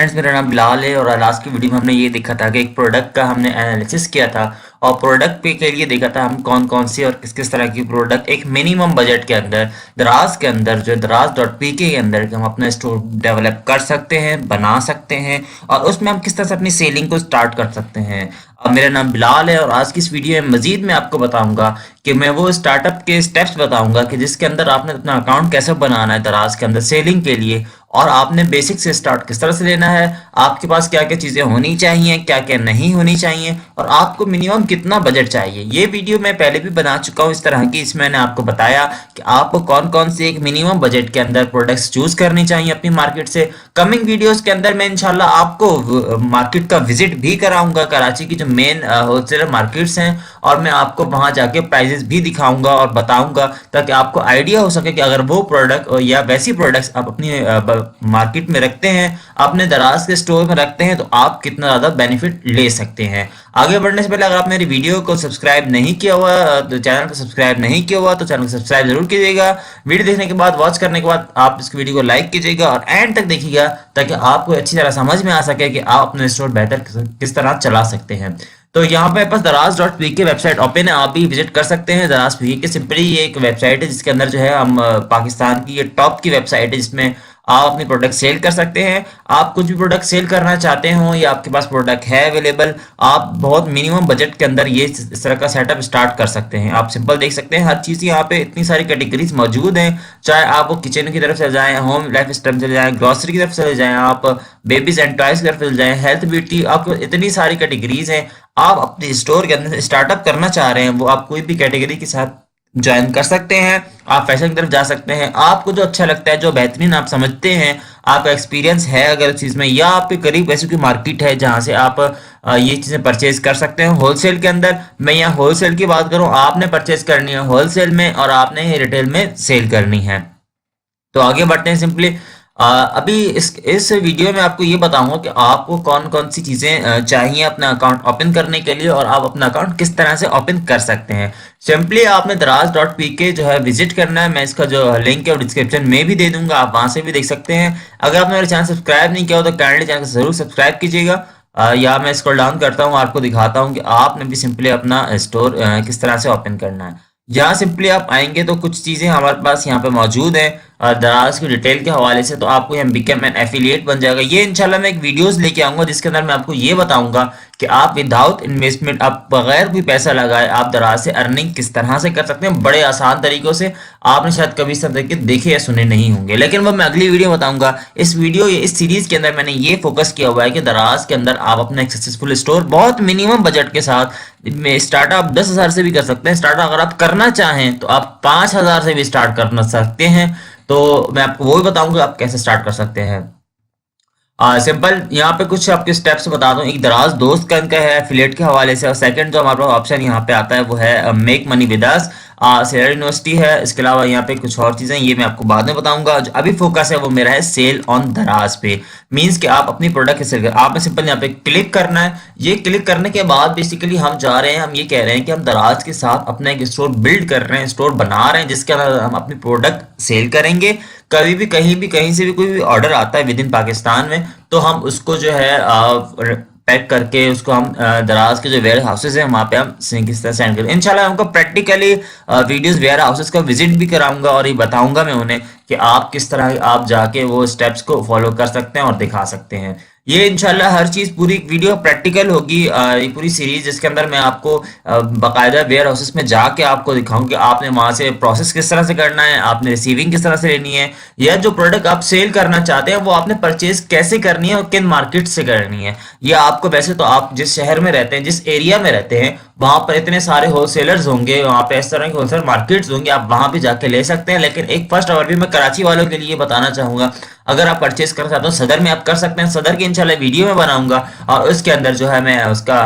Friends, मेरा नाम बिलाल है और आज की वीडियो में हमने ये देखा था कि एक प्रोडक्ट का हमने एनालिसिस किया था और प्रोडक्ट पे के लिए देखा था हम कौन कौन सी और किस किस तरह की प्रोडक्ट एक मिनिमम बजट के अंदर दराज के अंदर जो दराज.pk के अंदर हम अपना स्टोर डेवलप कर सकते हैं, बना सकते हैं और उसमें हम किस तरह से अपनी सेलिंग को स्टार्ट कर सकते हैं। अब मेरा नाम बिलाल है और आज की इस वीडियो में मजीद मैं आपको बताऊंगा कि मैं वो स्टार्टअप के स्टेप्स बताऊंगा कि जिसके अंदर आपने अपना अकाउंट कैसे बनाना है दराज के अंदर सेलिंग के लिए और आपने बेसिक से स्टार्ट किस तरह से लेना है, आपके पास क्या क्या चीज़ें होनी चाहिए, क्या क्या नहीं होनी चाहिए और आपको मिनिमम कितना बजट चाहिए। ये वीडियो मैं पहले भी बना चुका हूँ इस तरह की। इसमें मैंने आपको बताया कि आपको कौन कौन से एक मिनिमम बजट के अंदर प्रोडक्ट्स चूज करनी चाहिए अपनी मार्केट से। कमिंग वीडियोस के अंदर मैं इंशाल्लाह आपको मार्केट का विजिट भी कराऊंगा, कराची की जो मेन होलसेलर मार्केट्स हैं, और मैं आपको वहां जाके प्राइजेस भी दिखाऊंगा और बताऊंगा ताकि आपको आइडिया हो सके कि अगर वो प्रोडक्ट या वैसी प्रोडक्ट्स आप अपनी मार्केट में रखते हैं, अपने दराज के स्टोर में रखते हैं, तो आप कितना ज़्यादा बेनिफिट ले सकते हैं। आगे बढ़ने से पहले अगर आप मेरी वीडियो को सब्सक्राइब नहीं किया हुआ, तो चैनल को सब्सक्राइब नहीं किया हुआ तो चैनल को सब्सक्राइब जरूर कीजिएगा। वीडियो देखने के बाद, वॉच करने के बाद आप इस वीडियो को लाइक कीजिएगा और एंड तक देखिएगा ताकि आपको अच्छी तरह समझ में आ सके कि आप अपना स्टोर बेहतर किस तरह चला सकते हैं। तो यहाँ पे पास दराज.pk वेबसाइट ओपन है, आप भी विजिट कर सकते हैं। दराज.pk सिंपली ये एक वेबसाइट है जिसके अंदर जो है हम पाकिस्तान की ये टॉप की वेबसाइट है जिसमें आप अपनी प्रोडक्ट सेल कर सकते हैं। आप कुछ भी प्रोडक्ट सेल करना चाहते हो या आपके पास प्रोडक्ट है अवेलेबल, आप बहुत मिनिमम बजट के अंदर ये इस तरह का सेटअप स्टार्ट कर सकते हैं। आप सिंपल देख सकते हैं हर चीज़ यहाँ पे इतनी सारी कैटेगरीज मौजूद हैं, चाहे आप वो किचन की तरफ चले जाएं, होम लाइफ स्टाइल चले जाएं, ग्रोसरी की तरफ चले जाएं, आप बेबीज एंड टॉयज की तरफ चले जाएं, हेल्थ ब्यूटी, आपको इतनी सारी कैटेगरीज हैं। आप अपने स्टोर के अंदर स्टार्टअप करना चाह रहे हैं, वो आप कोई भी कैटेगरी के साथ ज्वाइन कर सकते हैं। आप फैशन की तरफ जा सकते हैं, आपको जो अच्छा लगता है, जो बेहतरीन आप समझते हैं, आपका एक्सपीरियंस है अगर इस चीज़ में, या आपके करीब ऐसी कोई मार्केट है जहां से आप ये चीज़ें परचेज कर सकते हैं होलसेल के अंदर। मैं यहाँ होलसेल की बात करूँ, आपने परचेज करनी है होलसेल में और आपने रिटेल में सेल करनी है। तो आगे बढ़ते हैं। सिंपली अभी इस वीडियो में आपको ये बताऊंगा कि आपको कौन कौन सी चीज़ें चाहिए अपना अकाउंट ओपन करने के लिए और आप अपना अकाउंट किस तरह से ओपन कर सकते हैं। सिंपली आपने दराज.pk जो है विजिट करना है। मैं इसका जो लिंक है वो डिस्क्रिप्शन में भी दे दूंगा, आप वहां से भी देख सकते हैं। अगर आपने मेरा चैनल सब्सक्राइब नहीं किया हो तो काइंडली चैनल को जरूर सब्सक्राइब कीजिएगा। या मैं स्क्रॉल डाउन करता हूँ, आपको दिखाता हूँ कि आपने भी सिंपली अपना स्टोर किस तरह से ओपन करना है। यहाँ सिंपली आप आएंगे तो कुछ चीज़ें हमारे पास यहाँ पे मौजूद हैं दराज की डिटेल के हवाले से। तो आपको यहाँ बिकम एन एफिलिएट बन जाएगा। ये इंशाल्लाह मैं एक वीडियोस लेके आऊंगा जिसके अंदर मैं आपको ये बताऊंगा कि आप विदाउट इन्वेस्टमेंट, आप बगैर कोई पैसा लगाए, आप दराज से अर्निंग किस तरह से कर सकते हैं बड़े आसान तरीकों से। आपने शायद कभी इस तरह के देखे या सुने नहीं होंगे, लेकिन वो मैं अगली वीडियो बताऊंगा। इस सीरीज के अंदर मैंने ये फोकस किया हुआ है कि दराज के अंदर आप अपना एक सक्सेसफुल स्टोर बहुत मिनिमम बजट के साथ में स्टार्टअप 10,000 से भी कर सकते हैं। स्टार्टअप अगर आप करना चाहें तो आप 5,000 से भी स्टार्ट करना सकते हैं। तो मैं आपको वो भी बताऊंगा आप कैसे स्टार्ट कर सकते हैं। सिंपल यहाँ पे कुछ आपके स्टेप्स बता दूं। एक दराज दोस्त का इनका है एफिलिएट के हवाले से, और सेकंड जो हमारे पास ऑप्शन यहाँ पे आता है वो है make money with us, seller university है। इसके अलावा यहाँ पे कुछ और चीज़ें ये मैं आपको बाद में बताऊंगा। जो अभी फोकस है वो मेरा है सेल ऑन दराज पे। मींस कि आप अपनी प्रोडक्ट सेल कर, आपने सिंपल यहाँ पे क्लिक करना है। ये क्लिक करने के बाद बेसिकली हम जा रहे हैं, हम ये कह रहे हैं कि हम दराज के साथ अपना एक स्टोर बिल्ड कर रहे हैं, स्टोर बना रहे हैं जिसके अंदर हम अपनी प्रोडक्ट सेल करेंगे। कभी भी कहीं से भी कोई भी ऑर्डर आता है विद इन पाकिस्तान में तो हम उसको जो है पैक करके उसको हम दराज के जो वेयर हाउसेज हैं वहाँ पे हम किस तरह सेंड करें। इंशाल्लाह हमको प्रैक्टिकली वीडियोस वेयर हाउसेज का विजिट भी कराऊंगा और ये बताऊंगा मैं उन्हें कि आप किस तरह आप जाके वो स्टेप्स को फॉलो कर सकते हैं और दिखा सकते हैं। ये इंशाल्लाह हर चीज़ पूरी वीडियो प्रैक्टिकल होगी। ये पूरी सीरीज जिसके अंदर मैं आपको बाकायदा वेयर हाउसेस में जाके आपको दिखाऊं कि आपने वहाँ से प्रोसेस किस तरह से करना है, आपने रिसीविंग किस तरह से लेनी है, या जो प्रोडक्ट आप सेल करना चाहते हैं वो आपने परचेज कैसे करनी है और किन मार्केट से करनी है। या आपको वैसे तो आप जिस शहर में रहते हैं, जिस एरिया में रहते हैं, वहां पर इतने सारे होलसेलर्स होंगे, वहां पे इस तरह के होलसेलर मार्केट्स होंगे, आप वहां भी जाके ले सकते हैं। लेकिन एक फर्स्ट और भी मैं कराची वालों के लिए बताना चाहूंगा, अगर आप परचेज करना चाहते हो सदर में आप कर सकते हैं। सदर की इंशाल्लाह वीडियो में बनाऊंगा और उसके अंदर जो है मैं उसका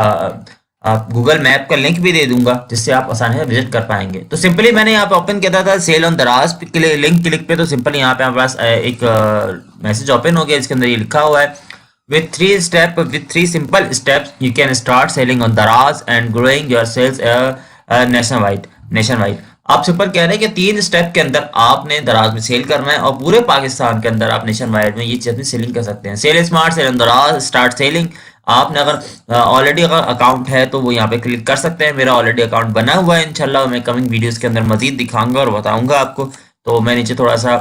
गूगल मैप का लिंक भी दे दूंगा जिससे आप आसानी से विजिट कर पाएंगे। तो सिंपली मैंने यहाँ पे ओपन किया था सेल ऑन दराज के लिए लिंक क्लिक पे, तो सिंपली यहाँ पे हमारे पास एक मैसेज ओपन हो गया जिसके अंदर ये लिखा हुआ है with three simple steps you can start selling on Daraz and growing your sales nationwide. आप सिंपल कह रहे हैं कि 3 स्टेप के अंदर आपने दराज में सेल करना है और पूरे पाकिस्तान के अंदर आप नेशन वाइड में ये चीज़ अपनी सेलिंग कर सकते हैं। सेल स्मार्ट, सेल ऑन दराज, स्टार्ट सेलिंग। आपने अगर ऑलरेडी अगर अकाउंट है तो वो यहाँ पे क्लिक कर सकते हैं। मेरा ऑलरेडी अकाउंट बना हुआ है, इंशाल्लाह मैं कमिंग वीडियोस के अंदर मजीद दिखाऊंगा और बताऊंगा आपको। तो मैं नीचे थोड़ा सा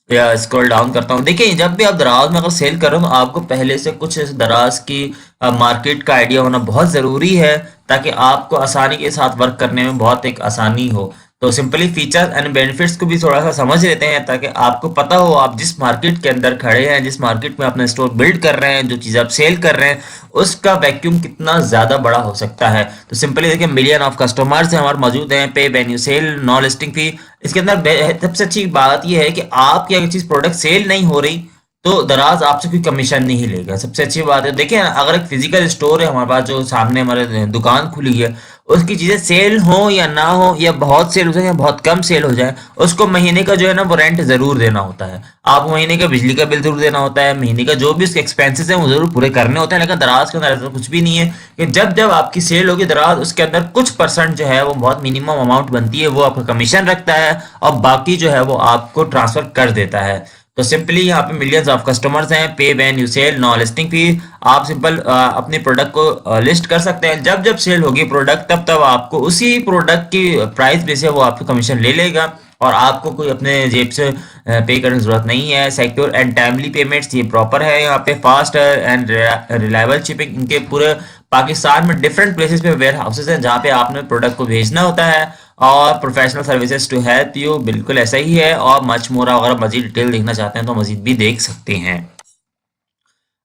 या स्क्रॉल डाउन करता हूँ। देखिए, जब भी आप दराज में अगर सेल करो तो आपको पहले से कुछ इस दराज की मार्केट का आइडिया होना बहुत ज़रूरी है, ताकि आपको आसानी के साथ वर्क करने में बहुत एक आसानी हो। तो सिंपली फीचर्स एंड बेनिफिट्स को भी थोड़ा सा समझ लेते हैं, ताकि आपको पता हो आप जिस मार्केट के अंदर खड़े हैं, जिस मार्केट में अपना स्टोर बिल्ड कर रहे हैं, जो चीज़ आप सेल कर रहे हैं, उसका वैक्यूम कितना ज़्यादा बड़ा हो सकता है। तो सिंपली देखिए, मिलियन ऑफ कस्टमर्स हमारे मौजूद हैं, पे वेन्यू सेल, नो लिस्टिंग फी। इसके अंदर सबसे अच्छी बात यह है कि आपकी अगर चीज़ प्रोडक्ट सेल नहीं हो रही तो दराज आपसे कोई कमीशन नहीं लेगा। सबसे अच्छी बात है, देखिए अगर एक फिजिकल स्टोर है हमारे पास, जो सामने हमारे दुकान खुली है, उसकी चीज़ें सेल हो या ना हो, या बहुत सेल हो जाए या बहुत कम सेल हो जाए, उसको महीने का जो है ना वो रेंट ज़रूर देना होता है। आप महीने का बिजली का बिल ज़रूर देना होता है, महीने का जो भी उसके एक्सपेंसेस हैं वो ज़रूर पूरे करने होते हैं। लेकिन दराज के अंदर ऐसा कुछ भी नहीं है कि जब जब आपकी सेल होगी दराज, उसके अंदर कुछ परसेंट जो है वो बहुत मिनिमम अमाउंट बनती है, वो आपका कमीशन रखता है और बाकी जो है वो आपको ट्रांसफ़र कर देता है। तो सिंपली यहाँ पे मिलियंस ऑफ कस्टमर्स हैं, pay when you sell, no listing fee. आप सिंपल अपने प्रोडक्ट को लिस्ट कर सकते हैं। जब जब सेल होगी प्रोडक्ट, तब तब आपको उसी प्रोडक्ट की प्राइस में से वो आपको कमीशन ले लेगा और आपको कोई अपने जेब से पे करने की जरूरत नहीं है। सिक्योर एंड टाइमली पेमेंट्स ये प्रॉपर है यहाँ पे। फास्ट एंड रिलायबल शिपिंग, इनके पूरे पाकिस्तान में डिफरेंट प्लेसेस पे वेयर हाउसेज हैं जहाँ पे आपने प्रोडक्ट को भेजना होता है। और professional services to help you, बिल्कुल ऐसा ही है। और मच मोर, अगर मजीद डिटेल देखना चाहते हैं तो मजीद भी देख सकते हैं।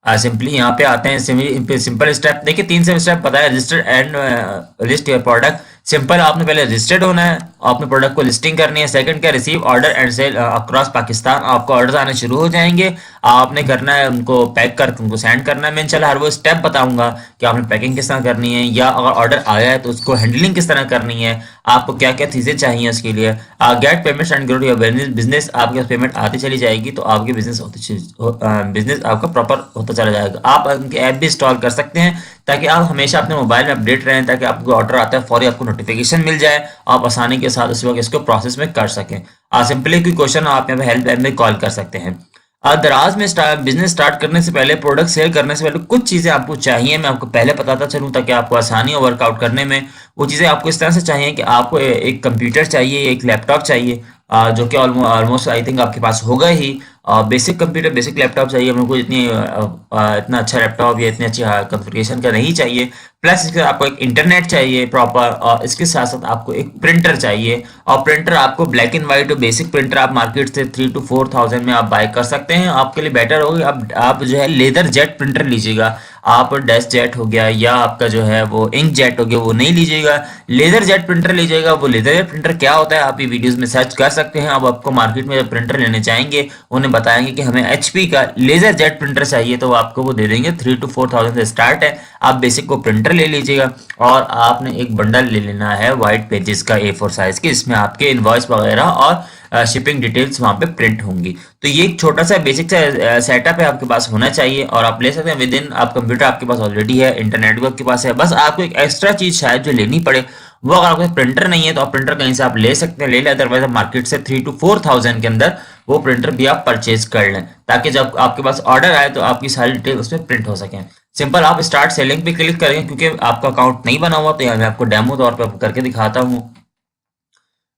सिंपली यहाँ पे आते हैं, सिंपल स्टेप देखिए, 3 से स्टेप बताया। Register and list your product. Simple, आपने पहले रजिस्टर्ड होना है, आपने प्रोडक्ट को लिस्टिंग करनी है। सेकंड क्या, receive order and sell across Pakistan. आपको ऑर्डर आने शुरू हो जाएंगे, आपने करना है उनको पैक करके उनको सेंड करना है। मैं इंशाल्लाह हर वो स्टेप बताऊंगा कि आपने पैकिंग किस तरह करनी है, या अगर ऑर्डर आया है तो उसको हैंडलिंग किस तरह करनी है, आपको क्या क्या चीज़ें चाहिए उसके लिए। Get payments and grow your business. आपके पास पेमेंट आती चली जाएगी तो आपके बिजनेस आपका प्रॉपर होता चला जाएगा। आप उनकी ऐप भी इंस्टॉल कर सकते हैं ताकि आप हमेशा अपने मोबाइल में अपडेट रहें, ताकि आपको ऑर्डर आता है फौरी आपको नोटिफिकेशन मिल जाए, आप आसानी के साथ उसी वक्त इसको प्रोसेस में कर सकें। सिंपली कोई क्वेश्चन आप यहाँ पे हेल्प लाइन में कॉल कर सकते हैं। दराज में बिजनेस स्टार्ट करने से पहले, प्रोडक्ट सेल करने से पहले कुछ चीज़ें आपको चाहिए, मैं आपको पहले बताता चलूँ ताकि आपको आसानी हो वर्कआउट करने में। वो चीज़ें आपको इस तरह से चाहिए कि आपको एक कंप्यूटर चाहिए, एक लैपटॉप चाहिए, जो कि ऑलमोस्ट आई थिंक आपके पास होगा ही। बेसिक कंप्यूटर, बेसिक लैपटॉप चाहिए। मेरे को इतना अच्छा लैपटॉप या इतनी अच्छी कॉन्फ़िगरेशन का नहीं चाहिए। प्लस इसके आपको एक इंटरनेट चाहिए प्रॉपर, और इसके साथ साथ आपको एक प्रिंटर चाहिए। और प्रिंटर आपको black and white basic printer आप मार्केट से 3 to 4,000 में आप बाय कर सकते हैं। आपके लिए बेटर होगा आप जो है लेदर जेट प्रिंटर लीजिएगा। आप डस्ट जेट हो गया या आपका जो है वो इंक जेट हो गया, वो नहीं लीजिएगा, लेदर जेट प्रिंटर लीजिएगा। वो लेदर जेट प्रिंटर क्या होता है आप ये वीडियोस में सर्च कर सकते हैं। अब आपको मार्केट में जब प्रिंटर लेने जाएंगे, उन्हें बताएंगे कि हमें एचपी का लेजर जेट प्रिंटर चाहिए, तो आपको वो दे देंगे। 3 to 4,000 से स्टार्ट है। आप बेसिक को प्रिंटर ले लीजिएगा और आपने एक बंडल ले लेना है वाइट पेजेस का A4 साइज की, इसमें आपके इनवॉइस वगैरह और शिपिंग डिटेल्स वहाँ पे प्रिंट होंगी। तो ये एक छोटा सा बेसिक सा सेटअप है, आपके पास होना चाहिए और आप ले सकते हैं विद इन। आप कंप्यूटर आपके पास ऑलरेडी है, इंटरनेट भी आपके पास है, बस आपको एक एक्स्ट्रा चीज़ शायद जो लेनी पड़े, वो अगर आपके प्रिंटर नहीं है तो आप प्रिंटर कहीं से आप ले सकते हैं, ले लें। अदरवाइज आप मार्केट से 3 to 4,000 के अंदर वो प्रिंटर भी आप परचेज कर लें, ताकि जब आपके पास ऑर्डर आए तो आपकी सारी डिटेल उसमें प्रिंट हो सकें। सिंपल, आप स्टार्ट सेलिंग पे क्लिक करेंगे, क्योंकि आपका अकाउंट नहीं बना हुआ तो यहाँ मैं आपको डेमो तौर पे करके दिखाता हूँ।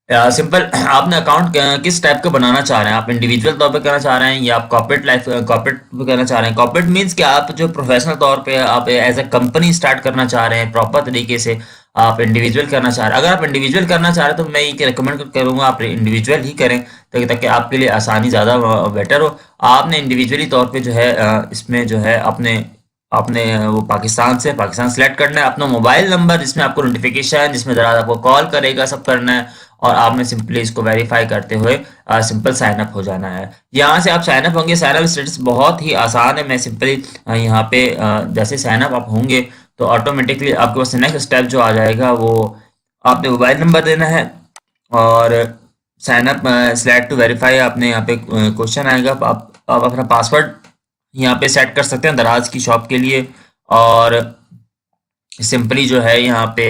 सिंपल, आपने अकाउंट किस टाइप का बनाना चाह रहे हैं, आप इंडिविजुअल तौर पे करना चाह रहे हैं या आप कॉर्पोरेट पे करना चाह रहे हैं। कॉर्पोरेट मीन्स कि आप जो प्रोफेशनल तौर पे आप एज अ कंपनी स्टार्ट करना चाह रहे हैं प्रॉपर तरीके से, आप इंडिविजुअल करना चाह रहे हैं। अगर आप इंडिविजुअल करना चाह रहे हैं तो मैं ये रिकमेंड करूंगा आप इंडिविजुअल ही करें, ताकि आपके लिए आसानी ज़्यादा बेटर हो। आपने इंडिविजुअली तौर पर जो है इसमें जो है अपने आपने वो पाकिस्तान सेलेक्ट करना है, अपना मोबाइल नंबर जिसमें आपको नोटिफिकेशन, जिसमें ज़रा आपको कॉल करेगा, सब करना है। और आपने सिंपली इसको वेरीफाई करते हुए सिंपल साइन अप हो जाना है। यहाँ से आप साइन अप होंगे, साइन अप स्टेटस बहुत ही आसान है। मैं सिंपली यहाँ पे जैसे साइन अप आप होंगे तो ऑटोमेटिकली आपके पास नेक्स्ट स्टेप जो आ जाएगा, वो आपने मोबाइल नंबर देना है और sign up select to verify. आपने यहाँ पे क्वेश्चन आएगा, आप अपना पासवर्ड यहाँ पे सेट कर सकते हैं दराज की शॉप के लिए। और सिंपली जो है यहाँ पे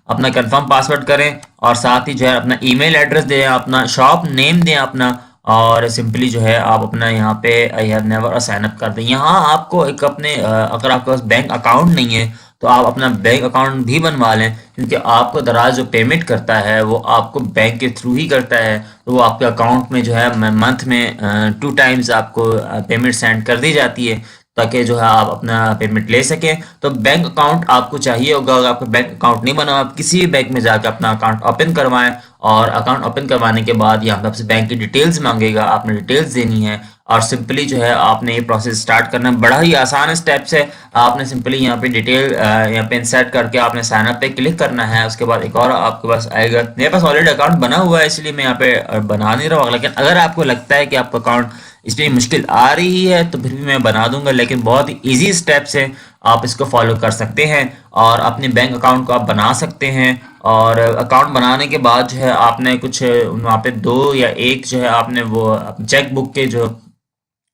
अपना कंफर्म पासवर्ड करें और साथ ही जो है अपना ईमेल एड्रेस दें, अपना शॉप नेम दें अपना, और सिंपली जो है आप अपना यहाँ पे I have never sign up कर दें। यहाँ आपको एक अपने अगर आपके पास बैंक अकाउंट नहीं है तो आप अपना बैंक अकाउंट भी बनवा लें, क्योंकि आपको दराज जो पेमेंट करता है वो आपको बैंक के थ्रू ही करता है, तो वो आपके अकाउंट में जो है मंथ में 2 टाइम्स आपको पेमेंट सेंड कर दी जाती है, ताकि जो है आप अपना पेमेंट ले सकें। तो बैंक अकाउंट आपको चाहिए होगा, अगर आपका बैंक अकाउंट नहीं बना, आप किसी भी बैंक में जाकर अपना अकाउंट ओपन करवाएं, और अकाउंट ओपन करवाने के बाद यहाँ पे आपसे बैंक की डिटेल्स मांगेगा, आपने डिटेल्स देनी है, और सिंपली जो है आपने ये प्रोसेस स्टार्ट करना है। बड़ा ही आसान स्टेप्स है। आपने सिंपली यहाँ पे डिटेल यहाँ पे इंसर्ट करके आपने साइन अप पे क्लिक करना है। उसके बाद एक और आपके पास आएगा, मेरे पास ऑलरेडी अकाउंट बना हुआ है इसलिए मैं यहाँ पे बना नहीं रहा हूँ, लेकिन अगर आपको लगता है कि आपका अकाउंट इसमें मुश्किल आ रही है तो फिर भी मैं बना दूंगा, लेकिन बहुत ही ईजी स्टेप्स है, आप इसको फॉलो कर सकते हैं और अपने बैंक अकाउंट को आप बना सकते हैं। और अकाउंट बनाने के बाद जो है आपने कुछ वहाँ पे 2 या 1 जो है आपने वो चेक बुक के जो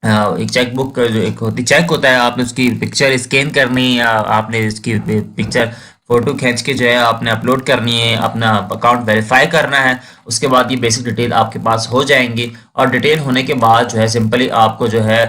एक चेक बुक जो एक होती चेक होता है, आपने उसकी पिक्चर स्कैन करनी है, या आपने इसकी पिक्चर फोटो खींच के जो है आपने अपलोड करनी है, अपना अकाउंट वेरीफाई करना है। उसके बाद ये बेसिक डिटेल आपके पास हो जाएंगी, और डिटेल होने के बाद जो है सिंपली आपको जो है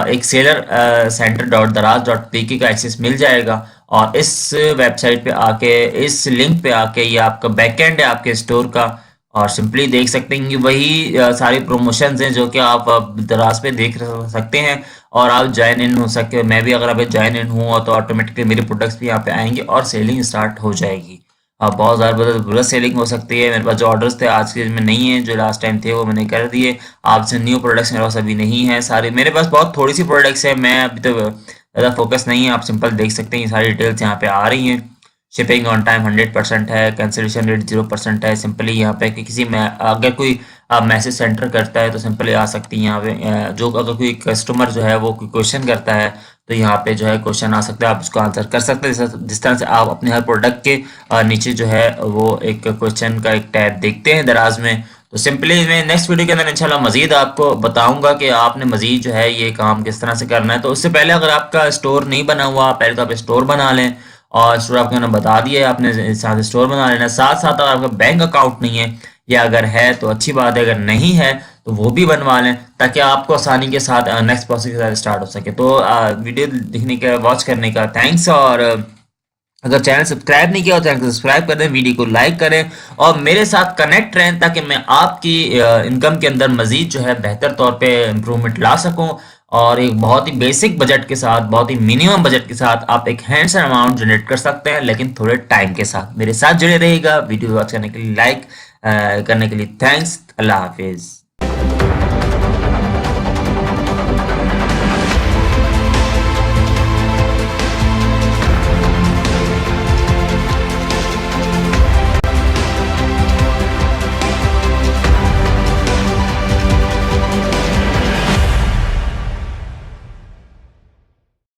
एक सेलर सेंटर डॉट दराज डॉट पी के का एक्सेस मिल जाएगा, और इस वेबसाइट पे आके, इस लिंक पे आके, ये आपका बैकएंड है आपके स्टोर का, और सिंपली देख सकते हैं कि वही सारी प्रमोशंस हैं जो कि आप दराज पे देख सकते हैं, और आप ज्वाइन इन हो सकते हो। मैं भी अगर अभी ज्वाइन इन हुआ तो ऑटोमेटिकली मेरे प्रोडक्ट्स भी यहाँ पे आएंगे और सेलिंग स्टार्ट हो जाएगी। अब बहुत ज़्यादा सेलिंग हो सकती है। मेरे पास जो ऑर्डर्स थे आज के में नहीं है, जो लास्ट टाइम थे वो मैंने कर दिए। आपसे न्यू प्रोडक्ट्स मेरे पास अभी नहीं है, सारे मेरे पास बहुत थोड़ी सी प्रोडक्ट्स है, मैं अभी तो ज़्यादा फोकस नहीं है। आप सिंपल देख सकते हैं, ये सारी डिटेल्स यहाँ पे आ रही हैं। शिपिंग ऑन टाइम 100% है, कैंसिलेशन रेट 0% है। सिंपली यहाँ पे कि किसी में अगर कोई मैसेज सेंटर करता है तो सिंपली आ सकती है यहाँ पे जो अगर कोई कस्टमर जो है वो कोई क्वेश्चन करता है तो यहाँ पे जो है क्वेश्चन आ सकता है, आप उसको आंसर कर सकते हैं। जिस तरह से आप अपने हर प्रोडक्ट के नीचे जो है वो एक क्वेश्चन का एक टैब देखते हैं दराज में। तो सिंपली मैं नेक्स्ट वीडियो के अंदर इंशाल्लाह मजीद आपको बताऊंगा कि आपने मजीद जो है ये काम किस तरह से करना है। तो उससे पहले अगर आपका स्टोर नहीं बना हुआ, पहले तो आप स्टोर बना लें, और स्टोर आपको मैंने बता दिया है, आपने साथ स्टोर बना लेना। साथ साथ अगर आपका बैंक अकाउंट नहीं है, या अगर है तो अच्छी बात है, अगर नहीं है तो वो भी बनवा लें, ताकि आपको आसानी के साथ नेक्स्ट प्रोसेस के साथ स्टार्ट हो सके। तो वीडियो देखने का, वॉच करने का थैंक्स। और अगर चैनल सब्सक्राइब नहीं किया तो चैनल को सब्सक्राइब कर दें, वीडियो को लाइक करें और मेरे साथ कनेक्ट रहें, ताकि मैं आपकी इनकम के अंदर मजीद जो है बेहतर तौर पे इम्प्रूवमेंट ला सकूं, और एक बहुत ही बेसिक बजट के साथ, बहुत ही मिनिमम बजट के साथ आप एक हैंडसम अमाउंट जनरेट कर सकते हैं, लेकिन थोड़े टाइम के साथ। मेरे साथ जुड़े रहेगा। वीडियो वॉच करने के लिए, लाइक करने के लिए थैंक्स। अल्लाह हाफिज़।